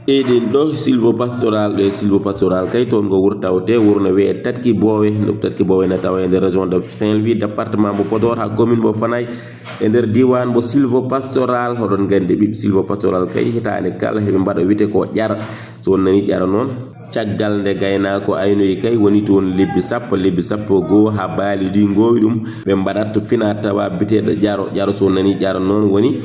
eɗen ɗo silvopastoral kay toon go wurtawte wurno wiye Tatki Bowe ne tawa e nder région de Saint-Louis département mo Podor ha commune mo Fanaye e nder diwan mo silvopastoral hoɗon gandi ɓiɓɓe silvopastoral kay hitande kala heɓe mbaɗa wiyete ko ƴara so nani ƴara noon caggal nde gaynako aynoyi kay woni toon lebbi sappo goo ha baali ɗi gowi ɗum ɓe mbaɗat fina tawa biteɗo ƴaro so nani ƴaro noon woni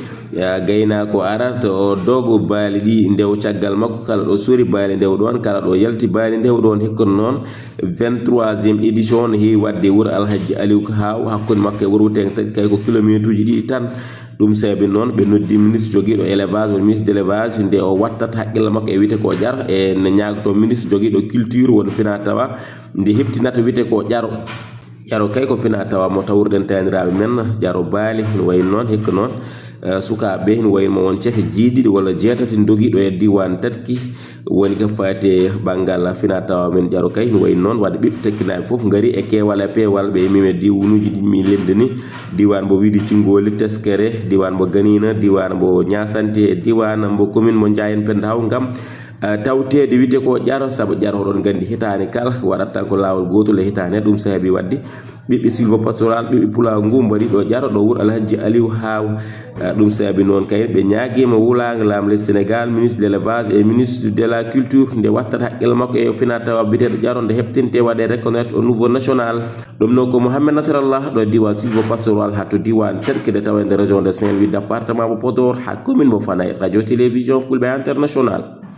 gaynako arata o dogo baali ɗi ndew caggal makko kala ɗo sori baali ndew ɗon kala ɗo yalti baali ndew ɗon hikkono noon 23e édition no heewi wadde wuuro Alhaji Aliou Haw hakkude makko e wuuro Woutengue kay ko kilométre uji ɗiɗi tan ɗum saabi noon ɓe noddi ministre joguiɗo élevage woni ministre d' élevage nde o wattat haqqille makko e wiyete ko ƴar e ne ñagoto ministre joguiɗo culture woni fina tawa nde heptinata wiyete ko ƴaro kay ko fina tawa mo tawruɗen taniraɓe men ƴaro baali no wayi noon hikka noon sukaɓe no wayno won ceefe jeeɗiɗi walla jeetati dogiɗo e diwan Tatki woni ko fati banggal fina tawa men ƴaro kay no wayi noon wadde ɓiɓɓe tekkinaɓe foof gari e kewal e peewal ɓe mime diwanuji ɗi mi lelde ni diwan mo wiidi Cingoli Teskere diwan mo Ganina diwan mo Niassante diwan mo commune mo Ndiayen Penda Haw gam tawtede wiyete ko ƴaro saabu ƴaro hoɗon gandi hitande kala waɗat tan ko lawol gotol e hitande ɗum saabi wadde ɓiɓɓe silvopastoral ɓiɓɓe pulaw ngu mbaɗi ɗo ƴaro ɗo wuuro Alhaji Aliou Haw ɗum saabi noon kay ɓe ñaguima wulaga laamu lesdi Sénégal ministre de l'élevage et ministre de la culture nde wattat haqqille makko e fina tawa biteɗo ƴaro nde heɓtinte waɗe reconnaître au niveau national ɗum noon ko Mouhamed Nasrallah ɗo diwan silvopastoral ha to diwan Tatki de tawa e nder région de Saint-Louis département mo Podor ha commune mo Fanaye radio télévision Fulɓe international.